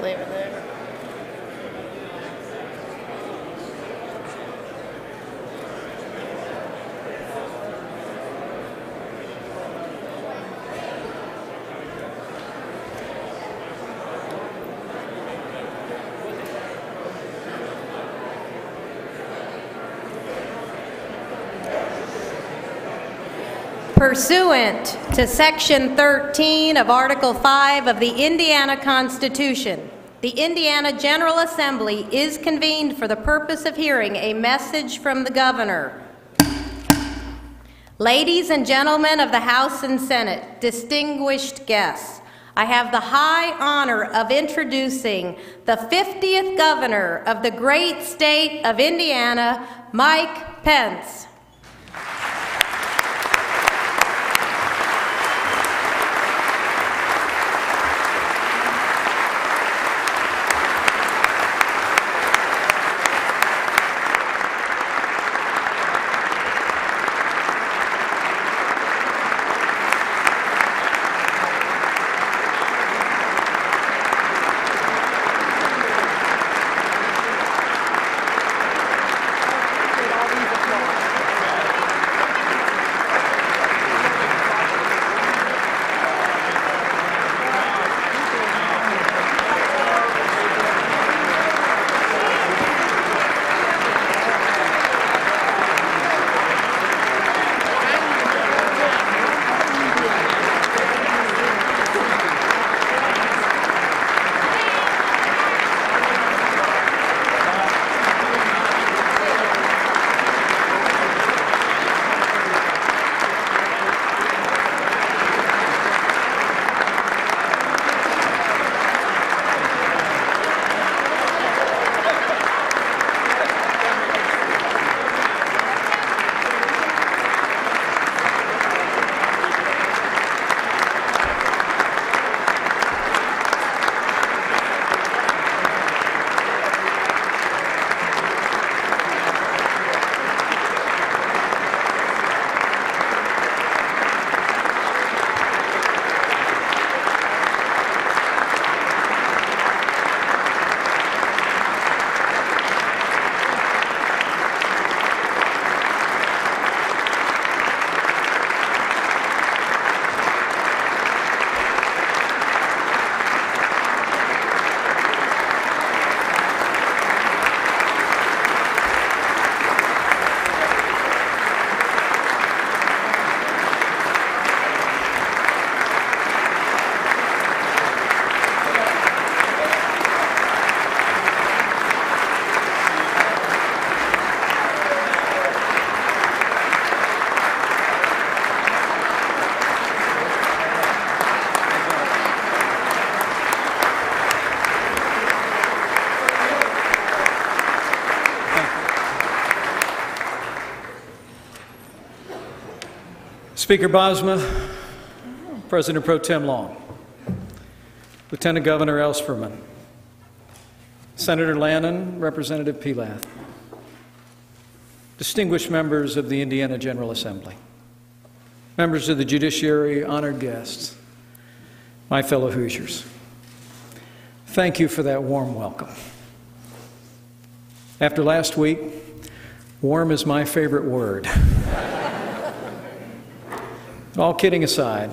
leave it there. Pursuant to Section 13 of Article 5 of the Indiana Constitution, the Indiana General Assembly is convened for the purpose of hearing a message from the Governor. Ladies and gentlemen of the House and Senate, distinguished guests, I have the high honor of introducing the 50th Governor of the great state of Indiana, Mike Pence. Speaker Bosma, President Pro Tem Long, Lieutenant Governor Ellspermann, Senator Lannon, Representative Pilath, distinguished members of the Indiana General Assembly, members of the judiciary, honored guests, my fellow Hoosiers, thank you for that warm welcome. After last week, warm is my favorite word. All kidding aside,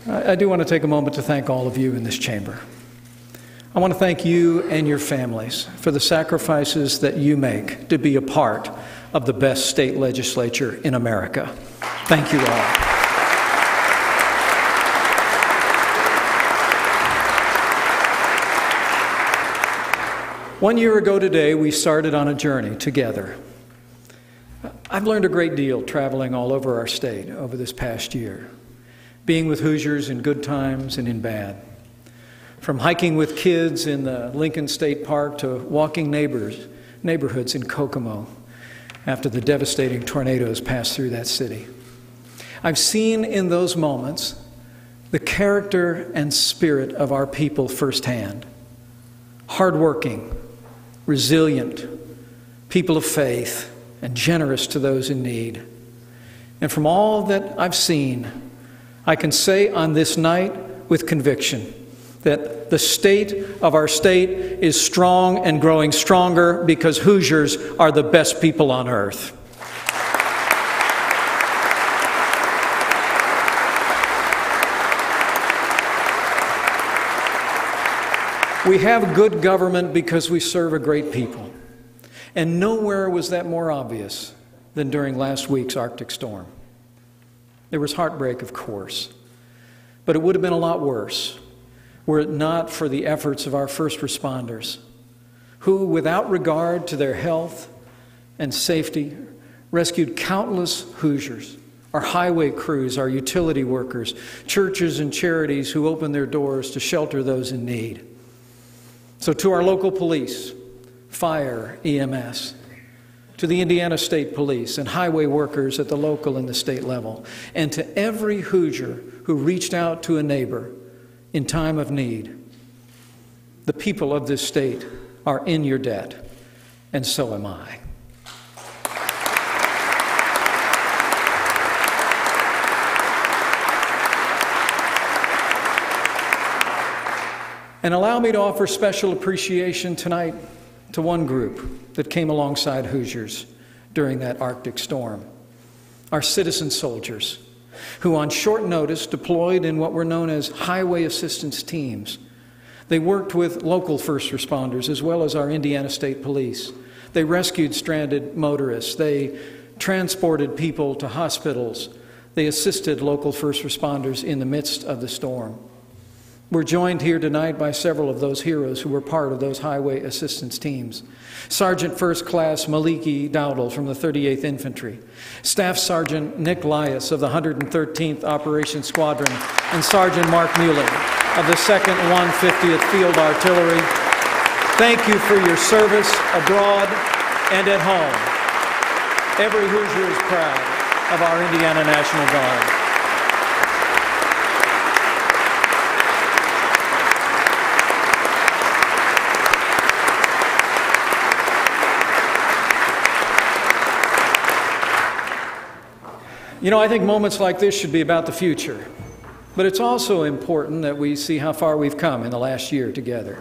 I do want to take a moment to thank all of you in this chamber. I want to thank you and your families for the sacrifices that you make to be a part of the best state legislature in America. Thank you all. One year ago today, we started on a journey together. I've learned a great deal traveling all over our state over this past year, being with Hoosiers in good times and in bad. From hiking with kids in the Lincoln State Park to walking neighborhoods in Kokomo after the devastating tornadoes passed through that city. I've seen in those moments the character and spirit of our people firsthand. Hardworking, resilient, people of faith, and generous to those in need. And from all that I've seen, I can say on this night with conviction that the state of our state is strong and growing stronger because Hoosiers are the best people on earth. We have good government because we serve a great people. And nowhere was that more obvious than during last week's Arctic storm. There was heartbreak, of course, but it would have been a lot worse were it not for the efforts of our first responders, who, without regard to their health and safety, rescued countless Hoosiers, our highway crews, our utility workers, churches and charities who opened their doors to shelter those in need. So to our local police, fire, EMS, to the Indiana State Police and highway workers at the local and the state level, and to every Hoosier who reached out to a neighbor in time of need, the people of this state are in your debt, and so am I. And allow me to offer special appreciation tonight to one group that came alongside Hoosiers during that Arctic storm. Our citizen soldiers, who on short notice deployed in what were known as highway assistance teams. They worked with local first responders as well as our Indiana State Police. They rescued stranded motorists. They transported people to hospitals. They assisted local first responders in the midst of the storm. We're joined here tonight by several of those heroes who were part of those highway assistance teams. Sergeant First Class Maliki Dowdle from the 38th Infantry, Staff Sergeant Nick Lias of the 113th Operations Squadron, and Sergeant Mark Mueller of the 2nd 150th Field Artillery. Thank you for your service abroad and at home. Every Hoosier is proud of our Indiana National Guard. You know, I think moments like this should be about the future, but it's also important that we see how far we've come in the last year together.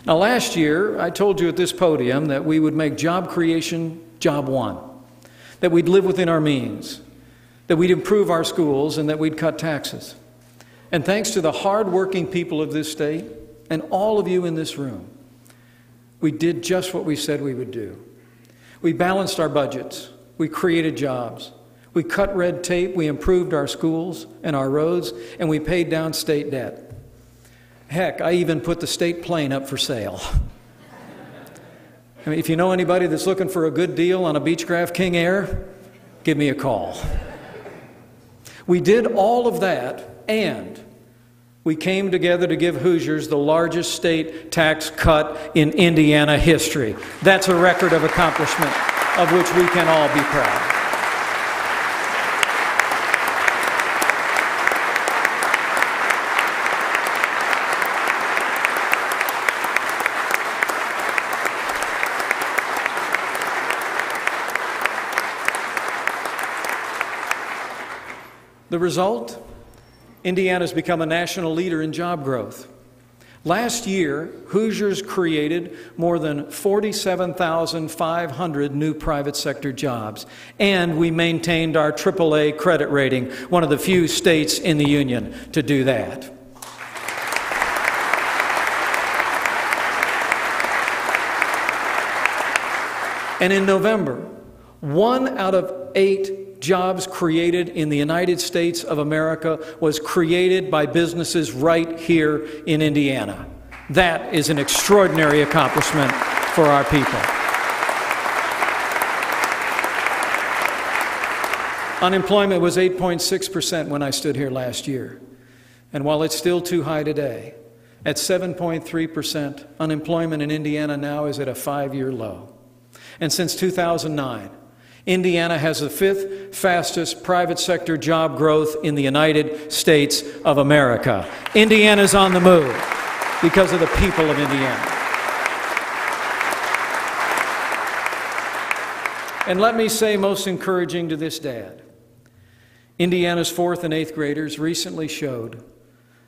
Now, last year, I told you at this podium that we would make job creation job one, that we'd live within our means, that we'd improve our schools, and that we'd cut taxes. And thanks to the hard-working people of this state and all of you in this room, we did just what we said we would do. We balanced our budgets. We created jobs. We cut red tape, we improved our schools and our roads, and we paid down state debt. Heck, I even put the state plane up for sale. I mean, if you know anybody that's looking for a good deal on a Beechcraft King Air, give me a call. We did all of that, and we came together to give Hoosiers the largest state tax cut in Indiana history. That's a record of accomplishment of which we can all be proud. The result? Indiana's become a national leader in job growth. Last year, Hoosiers created more than 47,500 new private sector jobs, and we maintained our AAA credit rating, one of the few states in the union to do that. And in November, 1 out of 8 jobs created in the United States of America was created by businesses right here in Indiana. That is an extraordinary accomplishment for our people. Unemployment was 8.6% when I stood here last year. And while it's still too high today, at 7.3%, unemployment in Indiana now is at a 5-year low. And since 2009, Indiana has the 5th fastest private sector job growth in the United States of America. Indiana's on the move because of the people of Indiana. And let me say, most encouraging to this dad, Indiana's 4th and 8th graders recently showed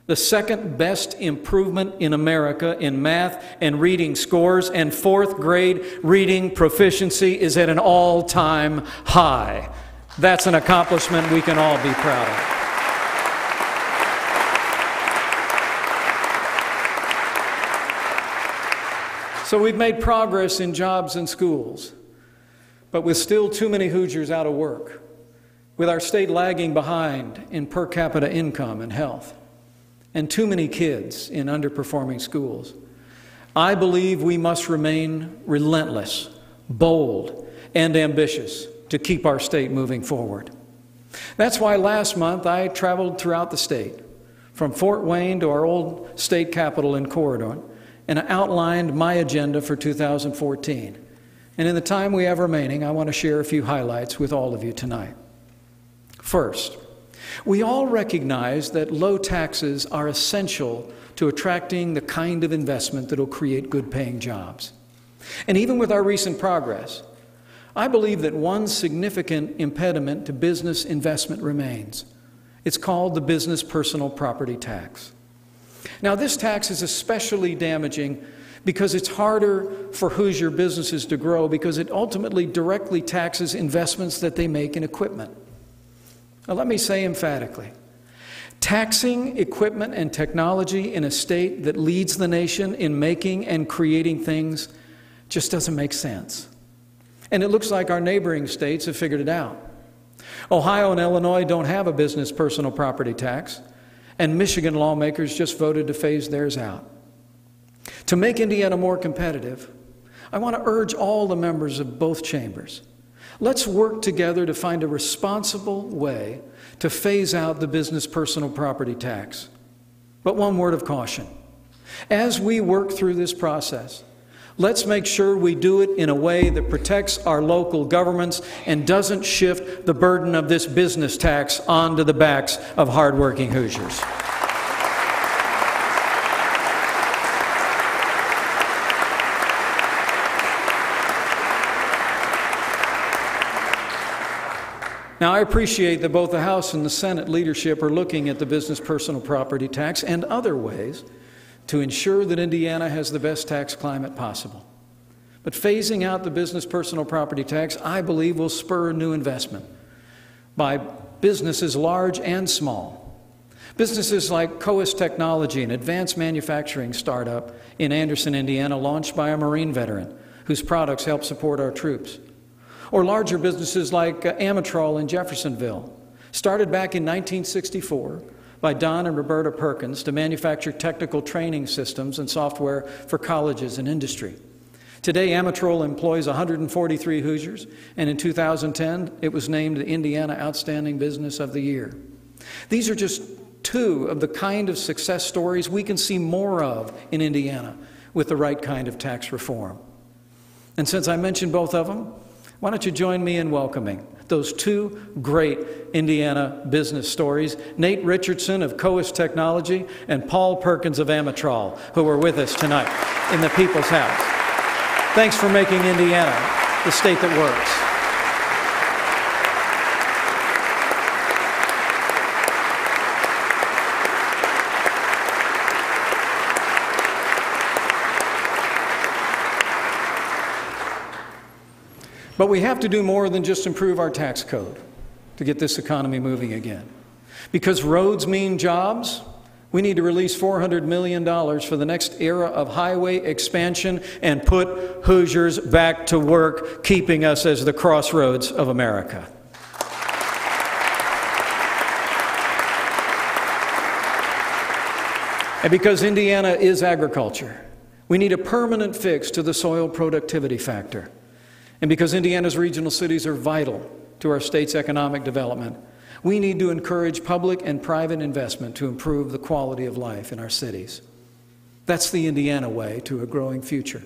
the second best improvement in America in math and reading scores, and fourth grade reading proficiency is at an all-time high. That's an accomplishment we can all be proud of. So we've made progress in jobs and schools, but with still too many Hoosiers out of work, with our state lagging behind in per capita income and health, and too many kids in underperforming schools, I believe we must remain relentless, bold, and ambitious to keep our state moving forward. That's why last month I traveled throughout the state, from Fort Wayne to our old state capital in Corridor, and outlined my agenda for 2014. And in the time we have remaining, I want to share a few highlights with all of you tonight. First, we all recognize that low taxes are essential to attracting the kind of investment that will create good-paying jobs. And even with our recent progress, I believe that one significant impediment to business investment remains. It's called the business personal property tax. Now, this tax is especially damaging because it's harder for Hoosier businesses to grow because it ultimately directly taxes investments that they make in equipment. Now, let me say emphatically, taxing equipment and technology in a state that leads the nation in making and creating things just doesn't make sense. And it looks like our neighboring states have figured it out. Ohio and Illinois don't have a business personal property tax, and Michigan lawmakers just voted to phase theirs out. To make Indiana more competitive, I want to urge all the members of both chambers. Let's work together to find a responsible way to phase out the business personal property tax. But one word of caution. As we work through this process, let's make sure we do it in a way that protects our local governments and doesn't shift the burden of this business tax onto the backs of hardworking Hoosiers. Now, I appreciate that both the House and the Senate leadership are looking at the business personal property tax and other ways to ensure that Indiana has the best tax climate possible. But phasing out the business personal property tax, I believe, will spur new investment by businesses large and small. Businesses like Coas Technology, an advanced manufacturing startup in Anderson, Indiana, launched by a Marine veteran whose products help support our troops. Or larger businesses like Amatrol in Jeffersonville, started back in 1964 by Don and Roberta Perkins to manufacture technical training systems and software for colleges and industry. Today, Amatrol employs 143 Hoosiers, and in 2010, it was named the Indiana Outstanding Business of the Year. These are just two of the kind of success stories we can see more of in Indiana with the right kind of tax reform. And since I mentioned both of them, why don't you join me in welcoming those two great Indiana business stories, Nate Richardson of Coas Technology and Paul Perkins of Amatrol, who are with us tonight in the People's House. Thanks for making Indiana the state that works. But we have to do more than just improve our tax code to get this economy moving again. Because roads mean jobs, we need to release $400 million for the next era of highway expansion and put Hoosiers back to work, keeping us as the crossroads of America. And because Indiana is agriculture, we need a permanent fix to the soil productivity factor. And because Indiana's regional cities are vital to our state's economic development, we need to encourage public and private investment to improve the quality of life in our cities. That's the Indiana way to a growing future,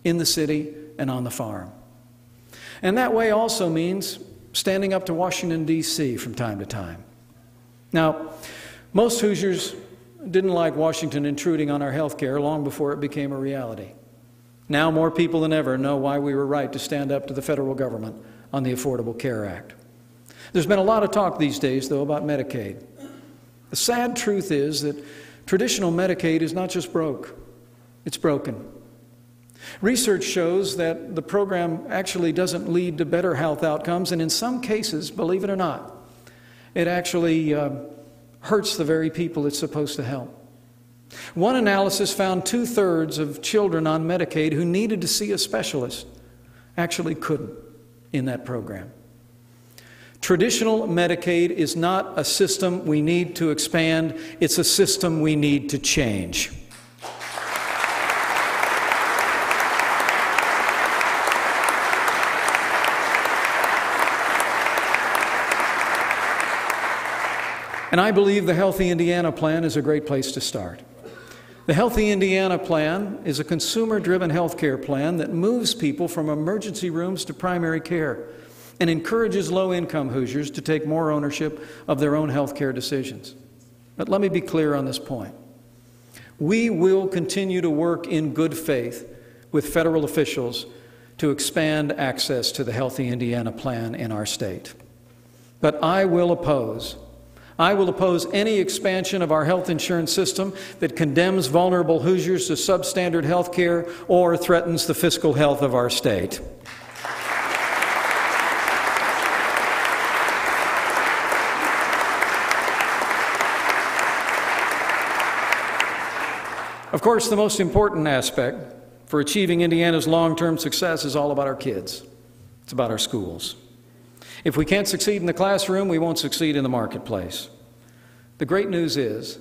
in the city and on the farm. And that way also means standing up to Washington, D.C. from time to time. Now, most Hoosiers didn't like Washington intruding on our health care long before it became a reality. Now more people than ever know why we were right to stand up to the federal government on the Affordable Care Act. There's been a lot of talk these days, though, about Medicaid. The sad truth is that Traditional Medicaid is not just broke, it's broken. Research shows that the program actually doesn't lead to better health outcomes, and in some cases, believe it or not, it actually hurts the very people it's supposed to help. One analysis found 2/3 of children on Medicaid who needed to see a specialist actually couldn't in that program. Traditional Medicaid is not a system we need to expand, it's a system we need to change. And I believe the Healthy Indiana Plan is a great place to start. The Healthy Indiana Plan is a consumer-driven health care plan that moves people from emergency rooms to primary care and encourages low-income Hoosiers to take more ownership of their own health care decisions. But let me be clear on this point. We will continue to work in good faith with federal officials to expand access to the Healthy Indiana Plan in our state. But I will oppose any expansion of our health insurance system that condemns vulnerable Hoosiers to substandard health care or threatens the fiscal health of our state. Of course, the most important aspect for achieving Indiana's long-term success is all about our kids. It's about our schools. If we can't succeed in the classroom, we won't succeed in the marketplace. The great news is,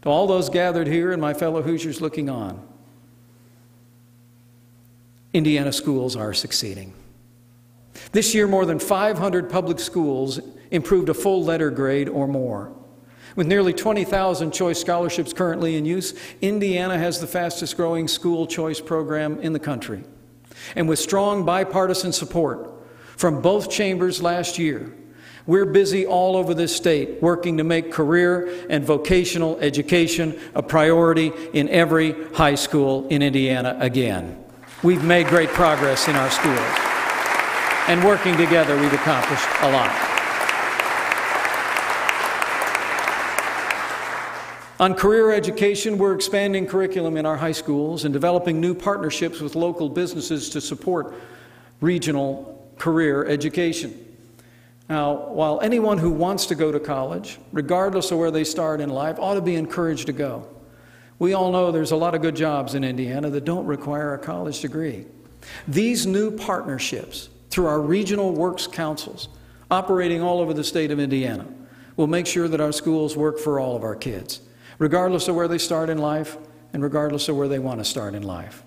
to all those gathered here and my fellow Hoosiers looking on, Indiana schools are succeeding. This year, more than 500 public schools improved a full letter grade or more. With nearly 20,000 choice scholarships currently in use, Indiana has the fastest growing school choice program in the country. And with strong bipartisan support from both chambers last year, we're busy all over this state working to make career and vocational education a priority in every high school in Indiana again. We've made great progress in our schools, and working together we've accomplished a lot. On career education, we're expanding curriculum in our high schools and developing new partnerships with local businesses to support regional career education. Now, while anyone who wants to go to college, regardless of where they start in life, ought to be encouraged to go, we all know there's a lot of good jobs in Indiana that don't require a college degree. These new partnerships through our regional works councils operating all over the state of Indiana will make sure that our schools work for all of our kids, regardless of where they start in life and regardless of where they want to start in life.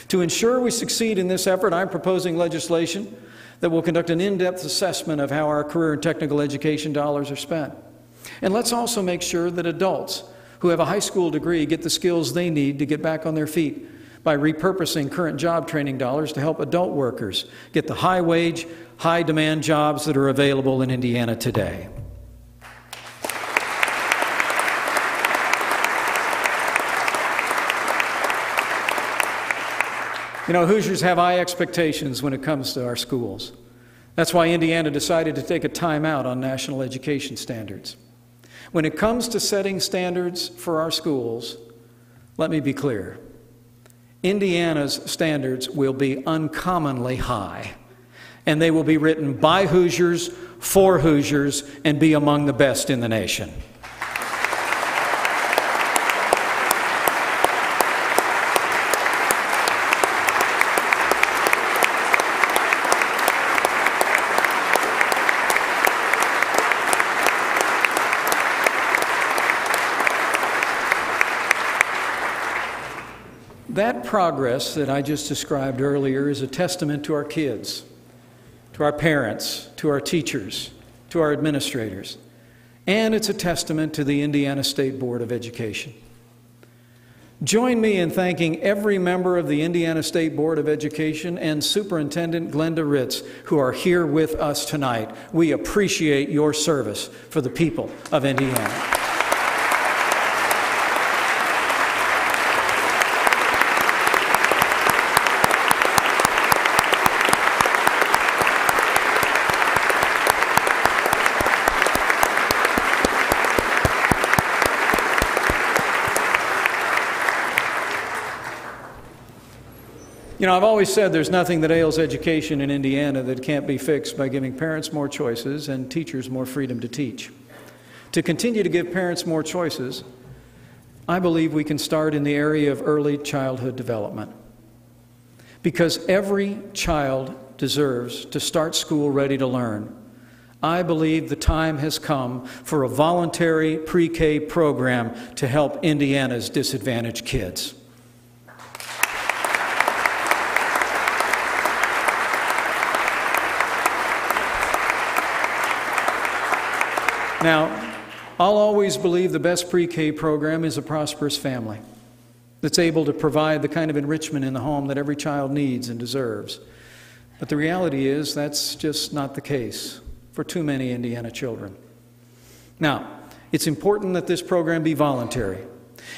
To ensure we succeed in this effort, I'm proposing legislation that will conduct an in-depth assessment of how our career and technical education dollars are spent. And let's also make sure that adults who have a high school degree get the skills they need to get back on their feet by repurposing current job training dollars to help adult workers get the high-wage, high-demand jobs that are available in Indiana today. You know, Hoosiers have high expectations when it comes to our schools. That's why Indiana decided to take a time out on national education standards. When it comes to setting standards for our schools, let me be clear. Indiana's standards will be uncommonly high, and they will be written by Hoosiers, for Hoosiers, and be among the best in the nation. That progress that I just described earlier is a testament to our kids, to our parents, to our teachers, to our administrators, and it's a testament to the Indiana State Board of Education. Join me in thanking every member of the Indiana State Board of Education and Superintendent Glenda Ritz, who are here with us tonight. We appreciate your service for the people of Indiana. You know, I've always said there's nothing that ails education in Indiana that can't be fixed by giving parents more choices and teachers more freedom to teach. To continue to give parents more choices, I believe we can start in the area of early childhood development. Because every child deserves to start school ready to learn, I believe the time has come for a voluntary pre-K program to help Indiana's disadvantaged kids. Now, I'll always believe the best pre-K program is a prosperous family that's able to provide the kind of enrichment in the home that every child needs and deserves. But the reality is that's just not the case for too many Indiana children. Now, it's important that this program be voluntary.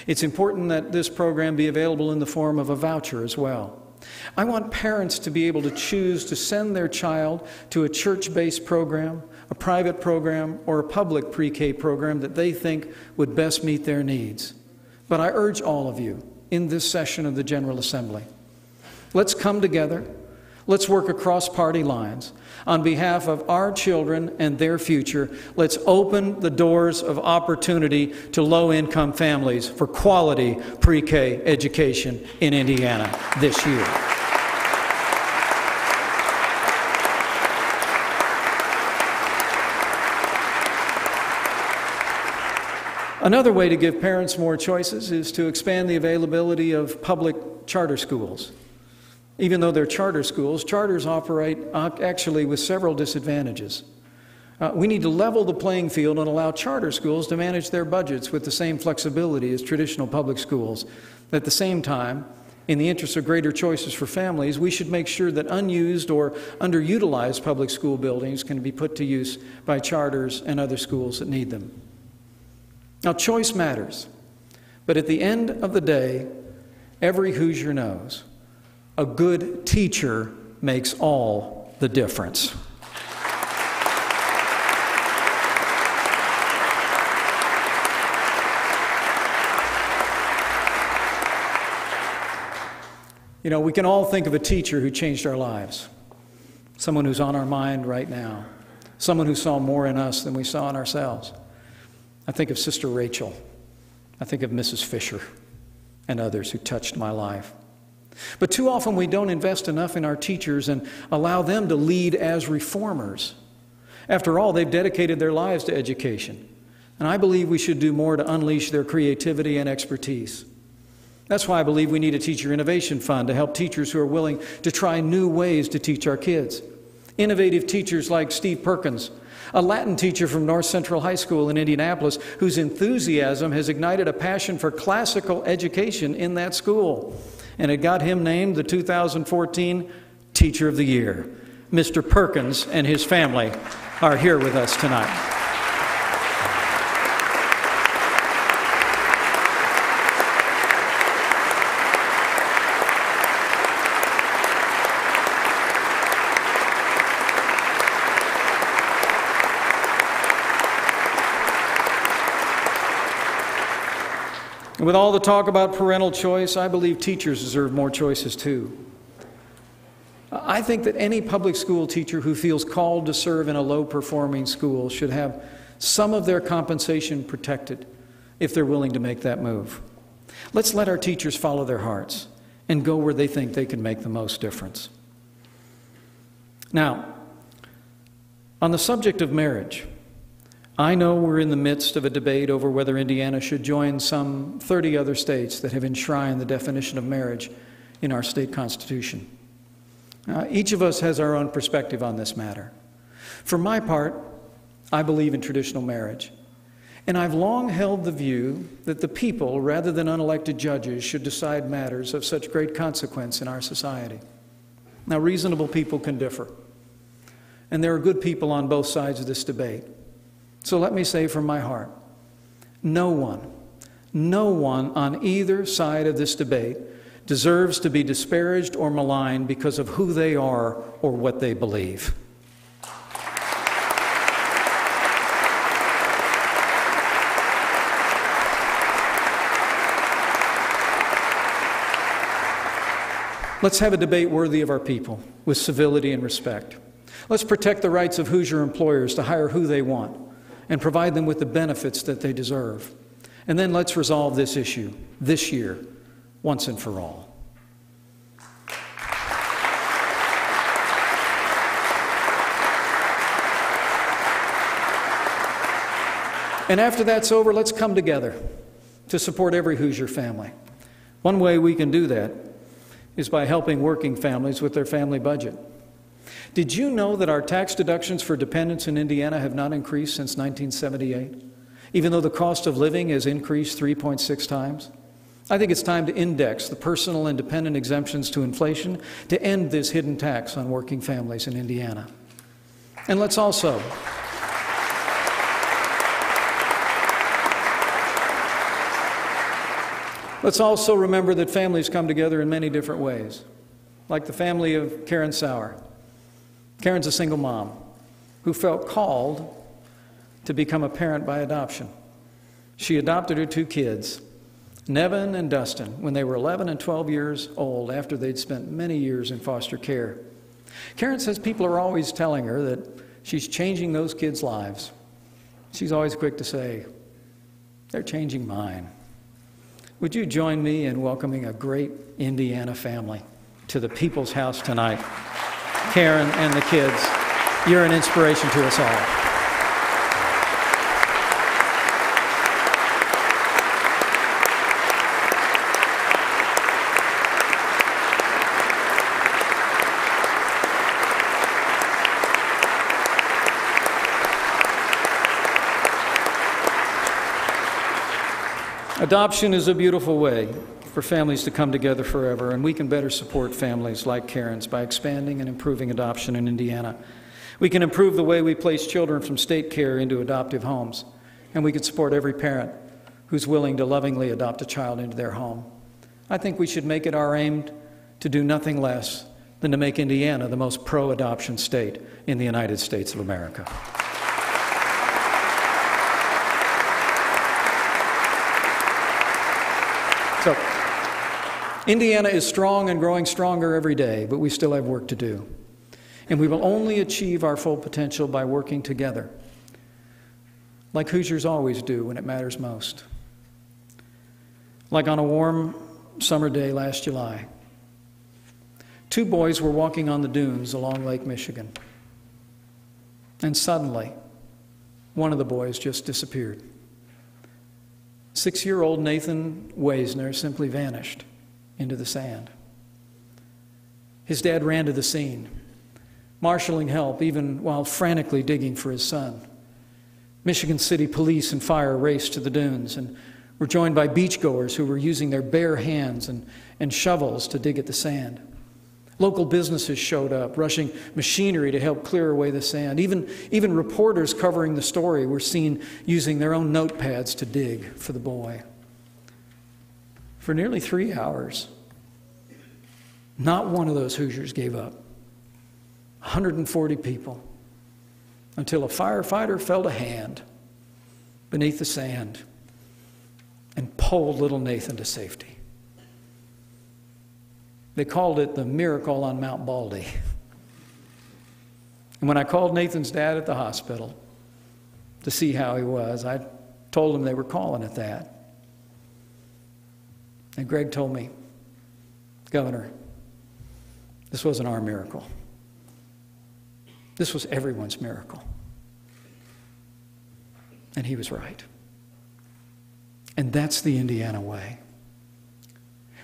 It's important that this program be available in the form of a voucher as well. I want parents to be able to choose to send their child to a church-based program, a private program, or a public pre-K program that they think would best meet their needs. But I urge all of you in this session of the General Assembly, let's come together, let's work across party lines. On behalf of our children and their future, let's open the doors of opportunity to low-income families for quality pre-K education in Indiana this year. Another way to give parents more choices is to expand the availability of public charter schools. Even though they're charter schools, charters operate actually with several disadvantages. We need to level the playing field and allow charter schools to manage their budgets with the same flexibility as traditional public schools. At the same time, in the interest of greater choices for families, we should make sure that unused or underutilized public school buildings can be put to use by charters and other schools that need them. Now, choice matters, but at the end of the day, every Hoosier knows a good teacher makes all the difference. You know, we can all think of a teacher who changed our lives, someone who's on our mind right now, someone who saw more in us than we saw in ourselves. I think of Sister Rachel. I think of Mrs. Fisher and others who touched my life. But too often we don't invest enough in our teachers and allow them to lead as reformers. After all, they've dedicated their lives to education. And I believe we should do more to unleash their creativity and expertise. That's why I believe we need a teacher innovation fund to help teachers who are willing to try new ways to teach our kids. Innovative teachers like Steve Perkins, a Latin teacher from North Central High School in Indianapolis, whose enthusiasm has ignited a passion for classical education in that school. And it got him named the 2014 Teacher of the Year. Mr. Perkins and his family are here with us tonight. And with all the talk about parental choice, I believe teachers deserve more choices too. I think that any public school teacher who feels called to serve in a low-performing school should have some of their compensation protected if they're willing to make that move. Let's let our teachers follow their hearts and go where they think they can make the most difference. Now, on the subject of marriage, I know we're in the midst of a debate over whether Indiana should join some 30 other states that have enshrined the definition of marriage in our state constitution. Each of us has our own perspective on this matter. For my part, I believe in traditional marriage. And I've long held the view that the people, rather than unelected judges, should decide matters of such great consequence in our society. Now, reasonable people can differ. And there are good people on both sides of this debate. So let me say from my heart, no one on either side of this debate deserves to be disparaged or maligned because of who they are or what they believe. Let's have a debate worthy of our people, with civility and respect. Let's protect the rights of Hoosier employers to hire who they want and provide them with the benefits that they deserve. And then let's resolve this issue this year, once and for all. And after that's over, let's come together to support every Hoosier family. One way we can do that is by helping working families with their family budget. Did you know that our tax deductions for dependents in Indiana have not increased since 1978, even though the cost of living has increased 3.6 times? I think it's time to index the personal and dependent exemptions to inflation to end this hidden tax on working families in Indiana. And let's also remember that families come together in many different ways, like the family of Karen Sauer. Karen's a single mom who felt called to become a parent by adoption. She adopted her two kids, Nevin and Dustin, when they were 11 and 12 years old after they'd spent many years in foster care. Karen says people are always telling her that she's changing those kids' lives. She's always quick to say, "They're changing mine." Would you join me in welcoming a great Indiana family to the People's House tonight? Karen and the kids, you're an inspiration to us all. Adoption is a beautiful way for families to come together forever, and we can better support families like Karen's by expanding and improving adoption in Indiana. We can improve the way we place children from state care into adoptive homes, and we can support every parent who's willing to lovingly adopt a child into their home. I think we should make it our aim to do nothing less than to make Indiana the most pro-adoption state in the United States of America. So, Indiana is strong and growing stronger every day, but we still have work to do. And we will only achieve our full potential by working together, like Hoosiers always do when it matters most. Like on a warm summer day last July, two boys were walking on the dunes along Lake Michigan. And suddenly, one of the boys just disappeared. 6-year-old Nathan Weisner simply vanished into the sand. His dad ran to the scene, marshaling help even while frantically digging for his son. Michigan City police and fire raced to the dunes and were joined by beachgoers who were using their bare hands and shovels to dig at the sand. Local businesses showed up, rushing machinery to help clear away the sand. Even reporters covering the story were seen using their own notepads to dig for the boy. For nearly 3 hours, not one of those Hoosiers gave up. 140 people, until a firefighter felt a hand beneath the sand and pulled little Nathan to safety. They called it the miracle on Mount Baldy. And when I called Nathan's dad at the hospital to see how he was, I told him they were calling it that. And Greg told me, "Governor, this wasn't our miracle. This was everyone's miracle." And he was right. And that's the Indiana way.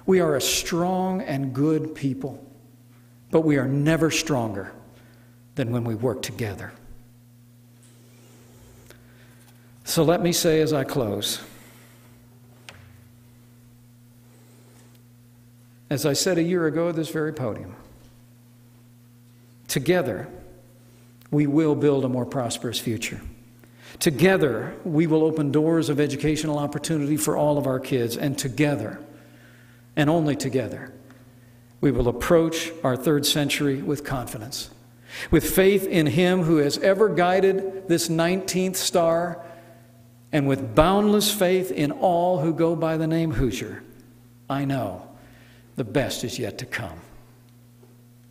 We are a strong and good people, but we are never stronger than when we work together. So let me say as I close, as I said a year ago at this very podium, together we will build a more prosperous future. Together we will open doors of educational opportunity for all of our kids, and together, and only together, we will approach our third century with confidence, with faith in Him who has ever guided this 19th star, and with boundless faith in all who go by the name Hoosier. I know the best is yet to come.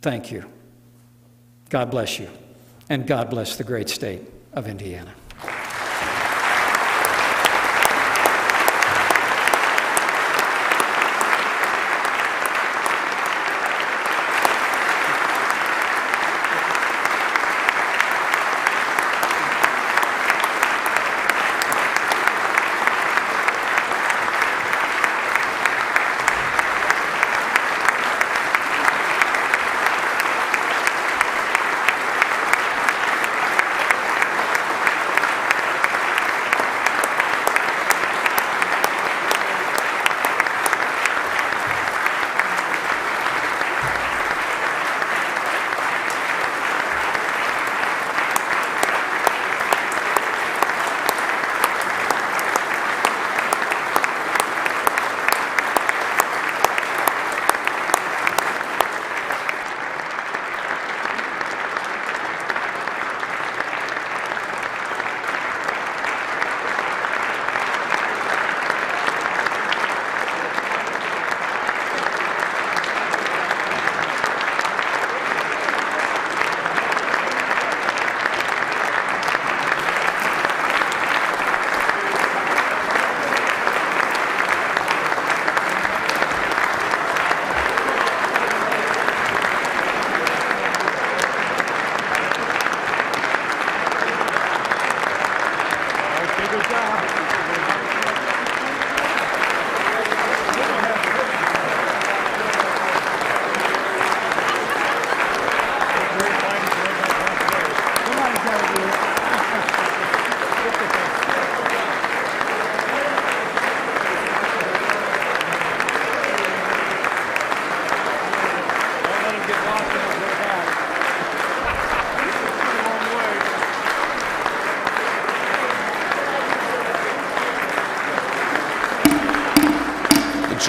Thank you. God bless you, and God bless the great state of Indiana.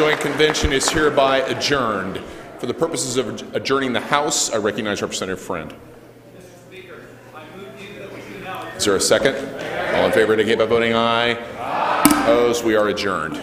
Joint convention is hereby adjourned. For the purposes of adjourning the House, I recognize Representative Friend. Mr. Speaker, I move you that we do now. Is there a second? All in favor indicate by voting aye. Aye. Opposed? We are adjourned.